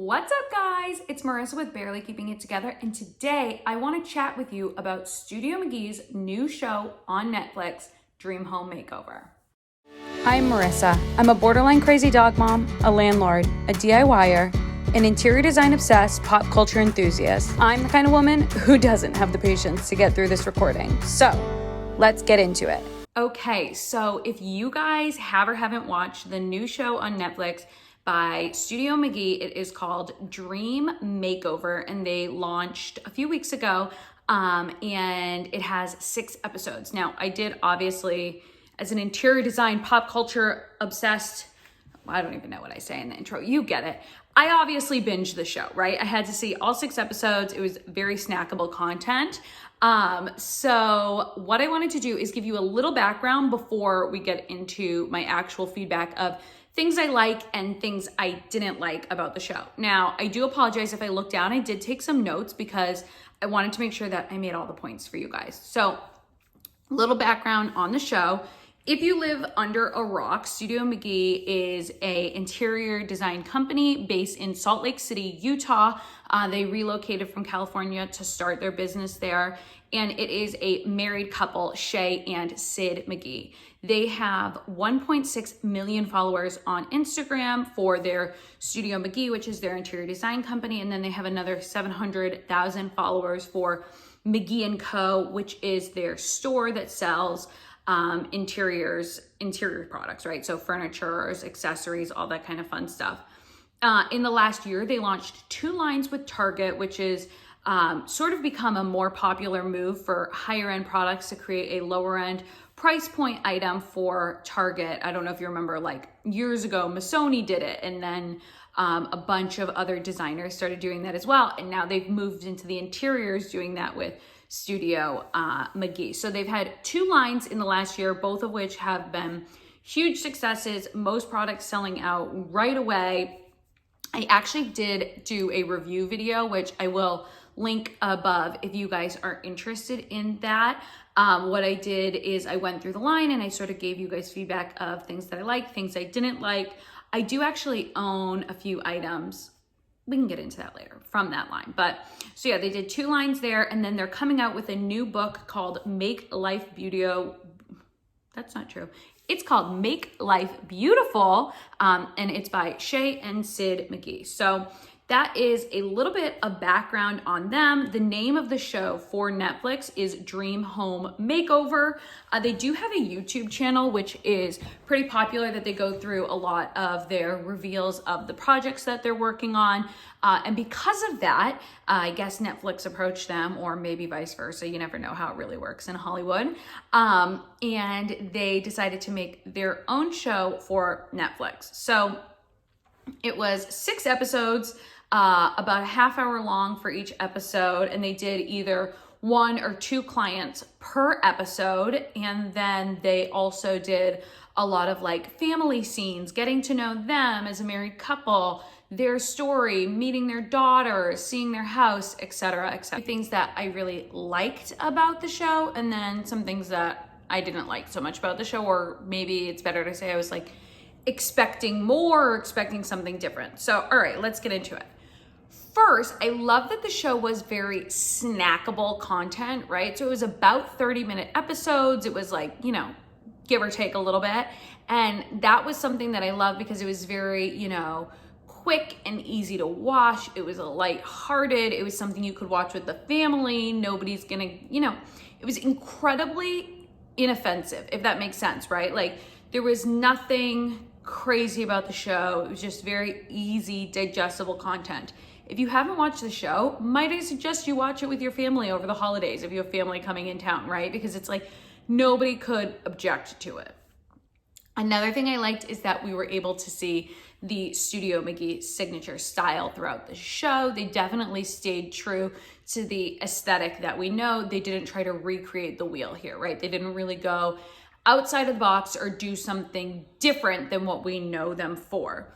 What's up, guys? It's Marissa with Barely Keeping It Together, and today I want to chat with you about Studio McGee's new show on Netflix, Dream Home Makeover. I'm Marissa. I'm a borderline crazy dog mom, a landlord, a DIYer, an interior design obsessed pop culture enthusiast. I'm the kind of woman who doesn't have the patience to get through this recording. So let's get into it. Okay, so if you guys have or haven't watched the new show on Netflix by Studio McGee, it is called Dream Makeover, and they launched a few weeks ago, and it has 6 episodes. Now, I did obviously, as an interior design, pop culture obsessed, I don't even know what I say in the intro, you get it. I obviously binged the show, right? I had to see all 6 episodes. It was very snackable content. So what I wanted to do is give you a little background before we get into my actual feedback of things I like and things I didn't like about the show. Now, I do apologize if I looked down. I did take some notes because I wanted to make sure that I made all the points for you guys. So, little background on the show. If you live under a rock, Studio McGee is an interior design company based in Salt Lake City, Utah. They relocated from California to start their business there. And it is a married couple, Shae and Sid McGee. They have 1.6 million followers on Instagram for their Studio McGee, which is their interior design company. And then they have another 700,000 followers for McGee & Co., which is their store that sells interior products, right? So furniture, accessories, all that kind of fun stuff. In the last year, they launched 2 lines with Target, which is sort of become a more popular move for higher end products to create a lower end price point item for Target. I don't know if you remember, like years ago, Missoni did it, and then a bunch of other designers started doing that as well. And now they've moved into the interiors doing that with Studio McGee. So they've had 2 lines in the last year, both of which have been huge successes. Most products selling out right away. I actually did do a review video, which I will link above if you guys are interested in that. What I did is I went through the line and I sort of gave you guys feedback of things that I liked, things I didn't like. I do actually own a few items. We can get into that later from that line. But so yeah, they did 2 lines there, and then they're coming out with a new book called Make Life Beautiful. That's not true. It's called Make Life Beautiful, and it's by Shae and Sid McGee. So that is a little bit of background on them. The name of the show for Netflix is Dream Home Makeover. They do have a YouTube channel, which is pretty popular, that they go through a lot of their reveals of the projects that they're working on. And because of that, I guess Netflix approached them, or maybe vice versa. You never know how it really works in Hollywood. And they decided to make their own show for Netflix. So it was 6 episodes, about a half hour long for each episode, and they did either 1 or 2 clients per episode. And then they also did a lot of like family scenes, getting to know them as a married couple, their story, meeting their daughters, seeing their house, etc., etc. Things that I really liked about the show, and then some things that I didn't like so much about the show, or maybe it's better to say I was like expecting more or expecting something different. So, all right, let's get into it. First, I love that the show was very snackable content, right? So it was about 30-minute episodes. It was like, you know, give or take a little bit. And that was something that I love because it was very, you know, quick and easy to watch. It was a lighthearted. It was something you could watch with the family. Nobody's gonna, you know, it was incredibly inoffensive, if that makes sense, right? Like, there was nothing crazy about the show. It was just very easy, digestible content. If you haven't watched the show, might I suggest you watch it with your family over the holidays if you have family coming in town, right? Because it's like nobody could object to it. Another thing I liked is that we were able to see the Studio McGee signature style throughout the show. They definitely stayed true to the aesthetic that we know. They didn't try to recreate the wheel here, right? They didn't really go outside of the box or do something different than what we know them for.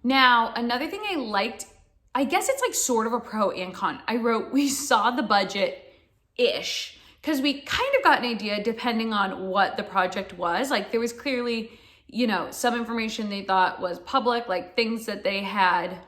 Now, another thing I liked, I guess it's like sort of a pro and con. I wrote, we saw the budget-ish, because we kind of got an idea depending on what the project was. Like, there was clearly, you know, some information they thought was public, like things that they had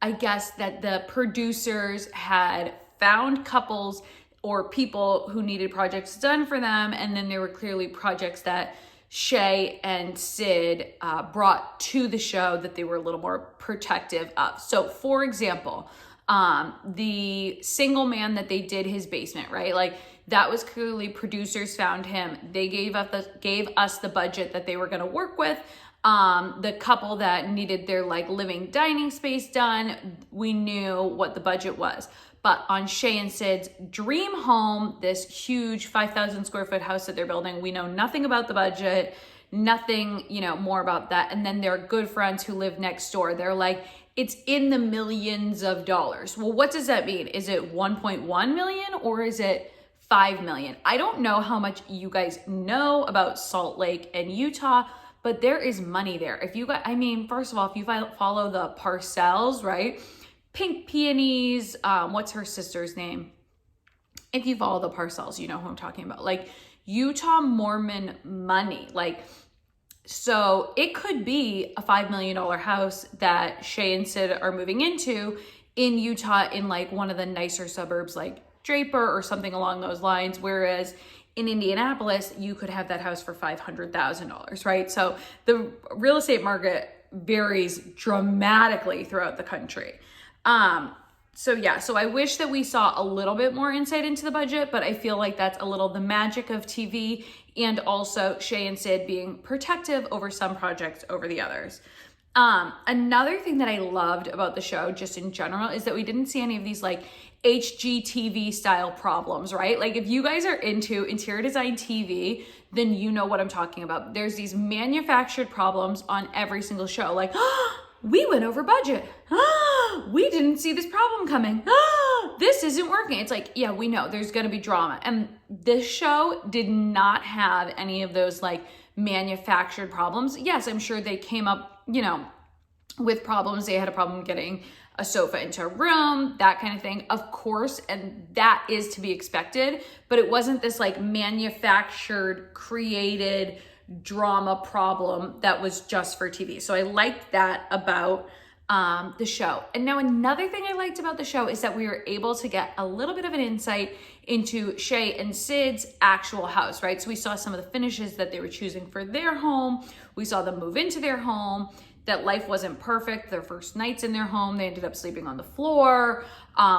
I guess that the producers had found couples or people who needed projects done for them, and then there were clearly projects that Shae and Sid brought to the show that they were a little more protective of. So for example, the single man that they did his basement, right? Like that was clearly producers found him. They gave us the budget that they were going to work with. The couple that needed their like living dining space done, we knew what the budget was. But on Shae and Sid's dream home, this huge 5,000 square foot house that they're building, we know nothing about the budget, nothing, more about that. And then their good friends who live next door, they're like, it's in the millions of dollars. Well, what does that mean? Is it 1.1 million or is it 5 million? I don't know how much you guys know about Salt Lake and Utah, but there is money there. If you guys, first of all, if you follow the Parcells, right? Pink Peonies, what's her sister's name? If you follow the Parcells, you know who I'm talking about. Like Utah Mormon money. So it could be a $5 million house that Shae and Sid are moving into in Utah in like one of the nicer suburbs like Draper or something along those lines. Whereas in Indianapolis, you could have that house for $500,000, right? So the real estate market varies dramatically throughout the country. So I wish that we saw a little bit more insight into the budget, but I feel like that's a little the magic of TV, and also Shae and Sid being protective over some projects over the others. Another thing that I loved about the show just in general is that we didn't see any of these like HGTV style problems, right? Like if you guys are into interior design TV, then you know what I'm talking about. There's these manufactured problems on every single show. Like, we went over budget. We didn't see this problem coming. This isn't working. It's like, yeah, we know there's going to be drama. And this show did not have any of those like manufactured problems. Yes, I'm sure they came up, with problems. They had a problem getting a sofa into a room, that kind of thing, of course. And that is to be expected, but it wasn't this like manufactured, created drama problem that was just for TV. So I liked that about the show. And now another thing I liked about the show is that we were able to get a little bit of an insight into Shae and Sid's actual house, right? So we saw some of the finishes that they were choosing for their home. We saw them move into their home, that life wasn't perfect. Their first nights in their home, they ended up sleeping on the floor.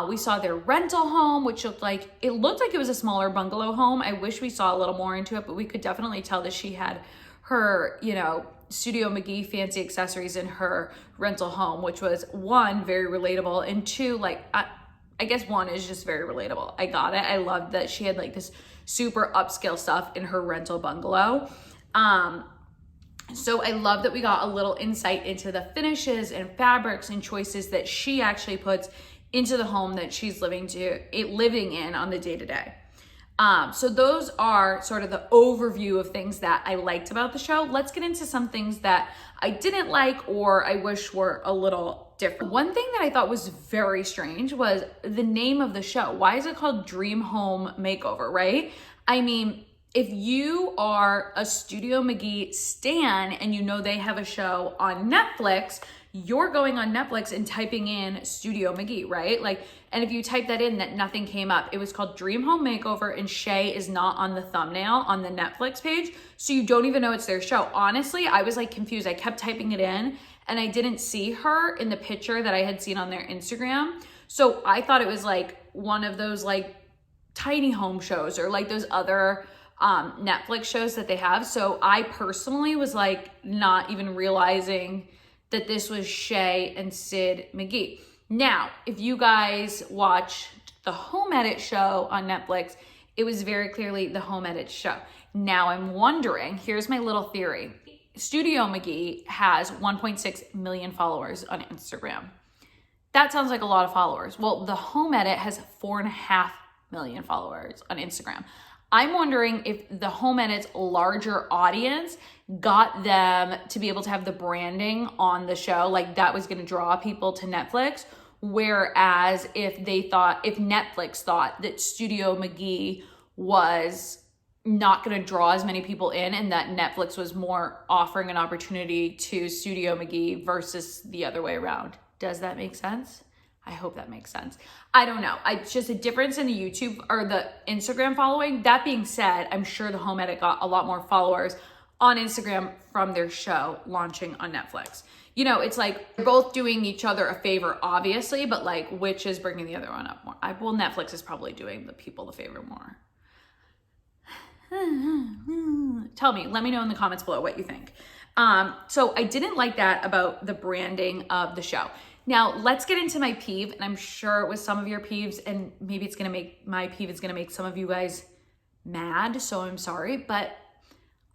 We saw their rental home, which looked like it was a smaller bungalow home. I wish we saw a little more into it, but we could definitely tell that she had her, Studio McGee fancy accessories in her rental home, which was one, very relatable, and two, I guess one is just very relatable. I got it. I loved that she had like this super upscale stuff in her rental bungalow. So I love that we got a little insight into the finishes and fabrics and choices that she actually puts into the home that she's living in on the day-to-day. So those are sort of the overview of things that I liked about the show. Let's get into some things that I didn't like or I wish were a little different. One thing that I thought was very strange was the name of the show. Why is it called Dream Home Makeover, right? If you are a Studio McGee stan and you know they have a show on Netflix, you're going on Netflix and typing in Studio McGee, right? And if you type that in, that nothing came up. It was called Dream Home Makeover, and Shae is not on the thumbnail on the Netflix page, so you don't even know it's their show. Honestly, I was confused. I kept typing it in, and I didn't see her in the picture that I had seen on their Instagram. So I thought it was one of those tiny home shows or those other Netflix shows that they have. So I personally was not even realizing that this was Shae and Sid McGee. Now, if you guys watch the Home Edit show on Netflix, it was very clearly the Home Edit show. Now I'm wondering, here's my little theory. Studio McGee has 1.6 million followers on Instagram. That sounds like a lot of followers. Well, the Home Edit has 4.5 million followers on Instagram. I'm wondering if the Home Edit's larger audience got them to be able to have the branding on the show, that was going to draw people to Netflix. Whereas if Netflix thought that Studio McGee was not going to draw as many people in, and that Netflix was more offering an opportunity to Studio McGee versus the other way around. Does that make sense? I hope that makes sense. I don't know. It's just a difference in the YouTube or the Instagram following. That being said, I'm sure the Home Edit got a lot more followers on Instagram from their show launching on Netflix. You know, it's like they're both doing each other a favor, obviously, but like which is bringing the other one up more? Well, Netflix is probably doing the people the favor more. Tell me, let me know in the comments below what you think. So I didn't like that about the branding of the show. Now let's get into my peeve, and I'm sure it was some of your peeves, and maybe it's gonna make my peeve is gonna make some of you guys mad, so I'm sorry, but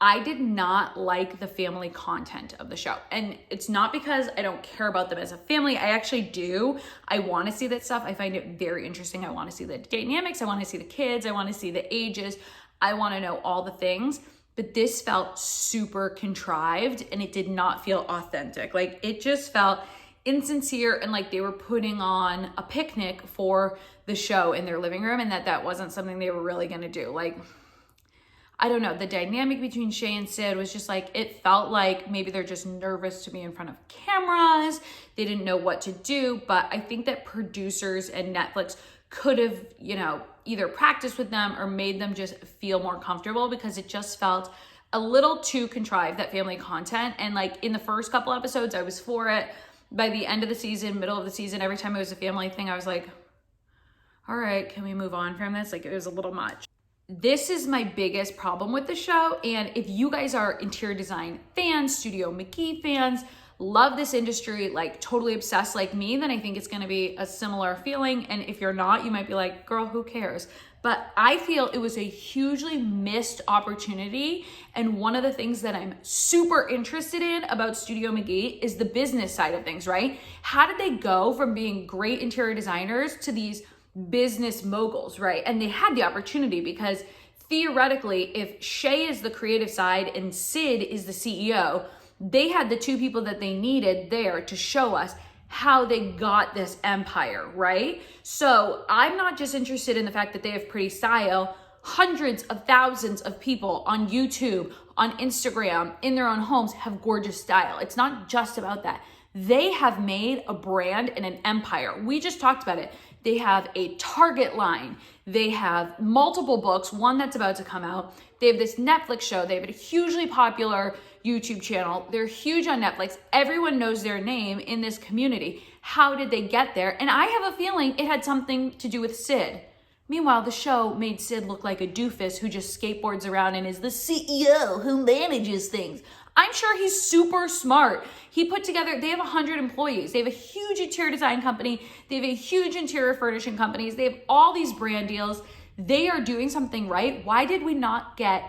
I did not like the family content of the show. And it's not because I don't care about them as a family. I actually do. I want to see that stuff. I find it very interesting. I want to see the dynamics. I want to see the kids. I want to see the ages. I want to know all the things. But this felt super contrived and it did not feel authentic. Like it just felt insincere and like they were putting on a picnic for the show in their living room and that wasn't something they were really going to do. Like, I don't know, the dynamic between Shae and Sid was just like, it felt like maybe they're just nervous to be in front of cameras. They didn't know what to do, but I think that producers and Netflix could have, you know, either practiced with them or made them just feel more comfortable because it just felt a little too contrived, that family content. And like in the first couple episodes, I was for it. By the end of the season, middle of the season, every time it was a family thing, I was like, all right, can we move on from this? Like it was a little much. This is my biggest problem with the show. And if you guys are interior design fans, Studio McGee fans, love this industry, like totally obsessed like me, then I think it's gonna be a similar feeling. And if you're not, you might be like, girl, who cares? But I feel it was a hugely missed opportunity. And one of the things that I'm super interested in about Studio McGee is the business side of things, right? How did they go from being great interior designers to these business moguls, right? And they had the opportunity because theoretically, if Shae is the creative side and Sid is the CEO, they had the two people that they needed there to show us how they got this empire, right? So I'm not just interested in the fact that they have pretty style. Hundreds of thousands of people on YouTube, on Instagram, in their own homes have gorgeous style. It's not just about that. They have made a brand and an empire. We just talked about it. They have a Target line. They have multiple books, one that's about to come out. They have this Netflix show. They have a hugely popular YouTube channel. They're huge on Netflix. Everyone knows their name in this community. How did they get there? And I have a feeling it had something to do with Sid. Meanwhile, the show made Sid look like a doofus who just skateboards around and is the CEO who manages things. I'm sure he's super smart. He put together, they have 100 employees. They have a huge interior design company. They have a huge interior furnishing companies. They have all these brand deals. They are doing something right. Why did we not get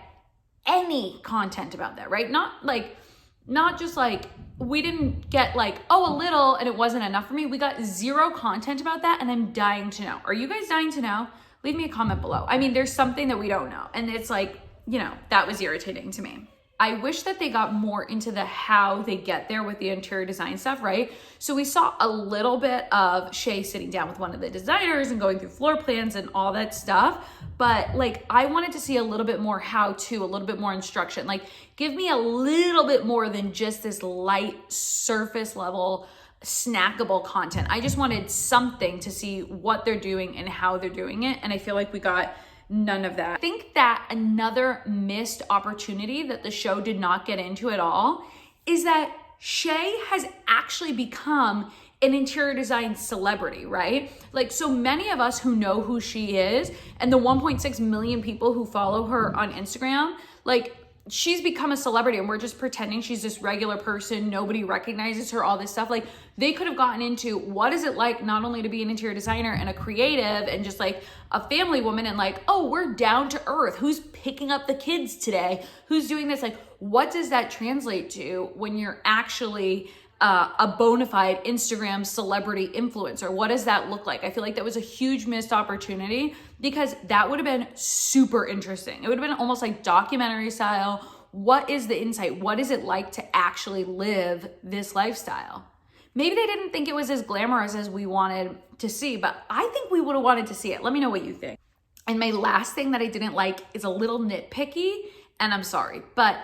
any content about that, right? Not just like, we didn't get like, oh, a little and it wasn't enough for me. We got zero content about that and I'm dying to know. Are you guys dying to know? Leave me a comment below. I mean, there's something that we don't know. And it's like, you know, that was irritating to me. I wish that they got more into the how they get there with the interior design stuff, right? So we saw a little bit of Shae sitting down with one of the designers and going through floor plans and all that stuff. But like, I wanted to see a little bit more how to, a little bit more instruction. Like, give me a little bit more than just this light surface level snackable content. I just wanted something to see what they're doing and how they're doing it. And I feel like we got none of that. I think that another missed opportunity that the show did not get into at all is that Shae has actually become an interior design celebrity, right? Like, so many of us who know who she is and the 1.6 million people who follow her on Instagram, like, she's become a celebrity and we're just pretending she's this regular person. Nobody recognizes her, all this stuff. Like, they could have gotten into what is it like not only to be an interior designer and a creative and just like a family woman and like, oh, we're down to earth. Who's picking up the kids today? Who's doing this? Like, what does that translate to when you're actually a bona fide Instagram celebrity influencer? What does that look like? I feel like that was a huge missed opportunity because that would have been super interesting. It would have been almost like documentary style. What is the insight? What is it like to actually live this lifestyle? Maybe they didn't think it was as glamorous as we wanted to see, but I think we would have wanted to see it. Let me know what you think. And my last thing that I didn't like is a little nitpicky, and I'm sorry, but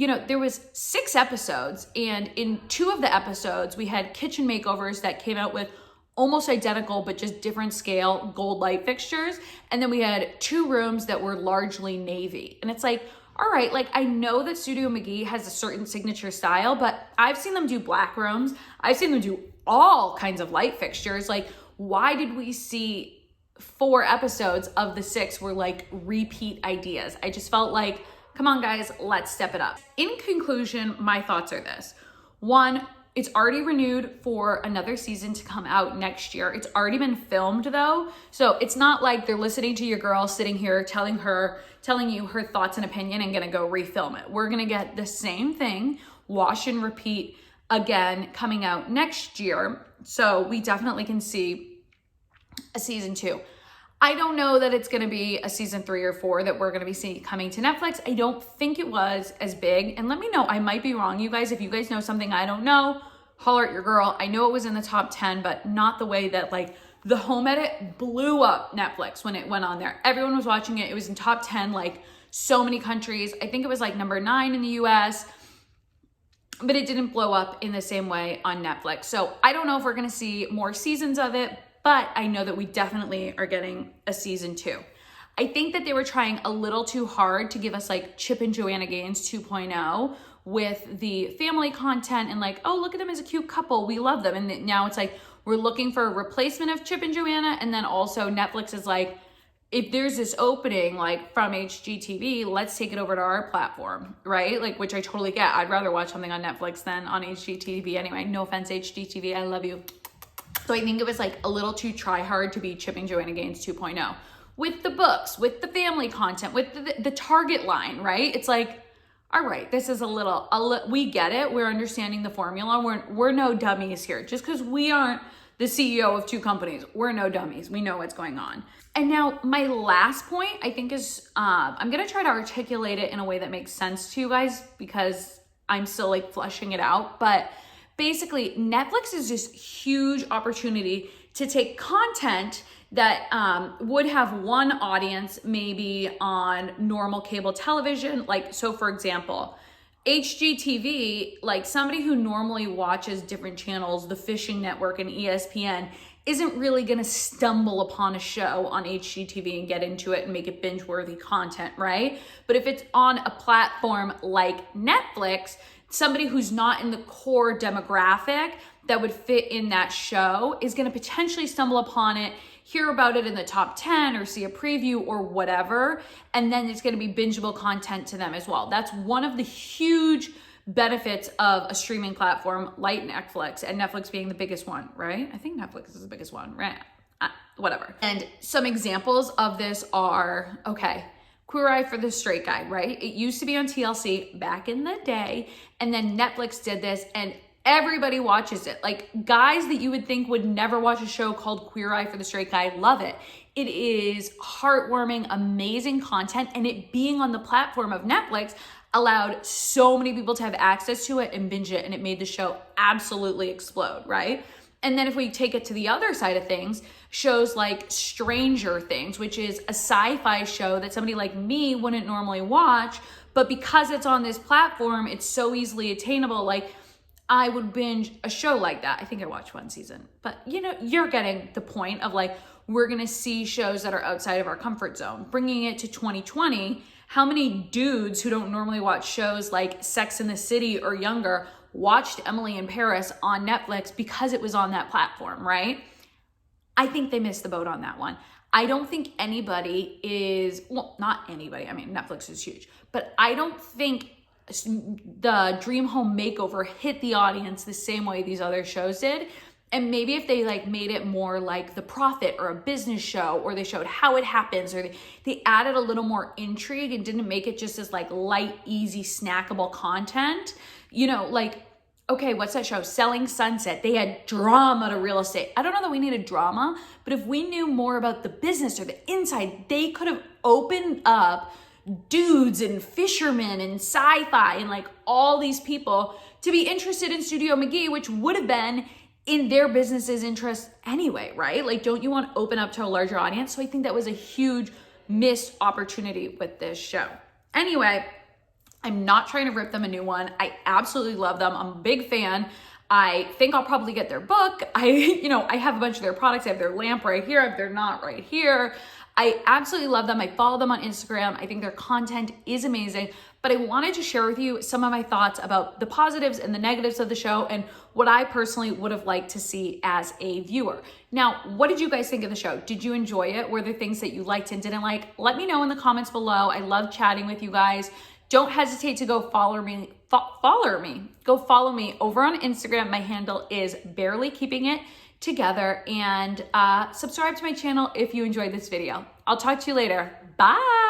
there was 6 episodes, and in 2 of the episodes, we had kitchen makeovers that came out with almost identical, but just different scale gold light fixtures. And then we had 2 rooms that were largely navy. And it's like, all right, like I know that Studio McGee has a certain signature style, but I've seen them do black rooms. I've seen them do all kinds of light fixtures. Like, why did we see 4 episodes of the 6 were like repeat ideas? I just felt like, come on guys, let's step it up. In conclusion, my thoughts are this. 1, it's already renewed for another season to come out next year. It's already been filmed though. So it's not like they're listening to your girl sitting here telling you her thoughts and opinion and gonna go refilm it. We're gonna get the same thing, wash and repeat again, coming out next year. So we definitely can see a season 2. I don't know that it's going to be a season 3 or 4 that we're going to be seeing coming to Netflix. I don't think it was as big. And let me know, I might be wrong, you guys. If you guys know something I don't know, holler at your girl. I know it was in the top 10, but not the way that like the home edit blew up Netflix when it went on there. Everyone was watching it. It was in top 10, like so many countries. I think it was like number 9 in the US, but it didn't blow up in the same way on Netflix. So I don't know if we're going to see more seasons of it, but I know that we definitely are getting a season 2. I think that they were trying a little too hard to give us like Chip and Joanna Gaines 2.0 with the family content and like, oh, look at them as a cute couple. We love them. And now it's like, we're looking for a replacement of Chip and Joanna. And then also Netflix is like, if there's this opening like from HGTV, let's take it over to our platform, right? Like, which I totally get. I'd rather watch something on Netflix than on HGTV anyway. No offense, HGTV, I love you. So I think it was like a little too try hard to be Chip and Joanna Gaines 2.0 with the books, with the family content, with the Target line, right? It's like, all right, this is we get it. We're understanding the formula. We're no dummies here. Just because we aren't the CEO of 2 companies, we're no dummies. We know what's going on. And now my last point, I think is, I'm going to try to articulate it in a way that makes sense to you guys because I'm still like fleshing it out. But basically, Netflix is this huge opportunity to take content that would have one audience maybe on normal cable television. Like, so for example, HGTV, like somebody who normally watches different channels, the Fishing Network and ESPN, isn't really gonna stumble upon a show on HGTV and get into it and make it binge-worthy content, right? But if it's on a platform like Netflix, somebody who's not in the core demographic that would fit in that show is going to potentially stumble upon it, hear about it in the top 10 or see a preview or whatever, and then it's going to be bingeable content to them as well. That's one of the huge benefits of a streaming platform like Netflix, and Netflix being the biggest one, right? I think Netflix is the biggest one, right? Whatever. And some examples of this are, okay, Queer Eye for the Straight Guy, right? It used to be on TLC back in the day, and then Netflix did this, and everybody watches it. Like, guys that you would think would never watch a show called Queer Eye for the Straight Guy love it. It is heartwarming, amazing content, and it being on the platform of Netflix allowed so many people to have access to it and binge it, and it made the show absolutely explode, right? And then if we take it to the other side of things, shows like Stranger Things, which is a sci-fi show that somebody like me wouldn't normally watch, but because it's on this platform, it's so easily attainable. Like, I would binge a show like that. I think I watched 1 season, but you know, you're getting the point of like, we're gonna see shows that are outside of our comfort zone. Bringing it to 2020, how many dudes who don't normally watch shows like Sex and the City or younger watched Emily in Paris on Netflix because it was on that platform, right? I think they missed the boat on that one. I don't think anybody is, well, not anybody, I mean, Netflix is huge, but I don't think the Dream Home Makeover hit the audience the same way these other shows did. And maybe if they like made it more like The Profit or a business show, or they showed how it happens, or they added a little more intrigue and didn't make it just as like light, easy, snackable content, you know, like, okay, what's that show? Selling Sunset. They had drama to real estate. I don't know that we needed drama, but if we knew more about the business or the inside, they could have opened up dudes and fishermen and sci-fi and like all these people to be interested in Studio McGee, which would have been in their business's interest anyway, right? Like, don't you want to open up to a larger audience? So I think that was a huge missed opportunity with this show. Anyway, I'm not trying to rip them a new one. I absolutely love them. I'm a big fan. I think I'll probably get their book. I have a bunch of their products. I have their lamp right here. I have their knot right here. I absolutely love them. I follow them on Instagram. I think their content is amazing, but I wanted to share with you some of my thoughts about the positives and the negatives of the show and what I personally would have liked to see as a viewer. Now, what did you guys think of the show? Did you enjoy it? Were there things that you liked and didn't like? Let me know in the comments below. I love chatting with you guys. Don't hesitate to go follow me. Go follow me over on Instagram. My handle is Barely Keeping It Together, and subscribe to my channel if you enjoyed this video. I'll talk to you later. Bye.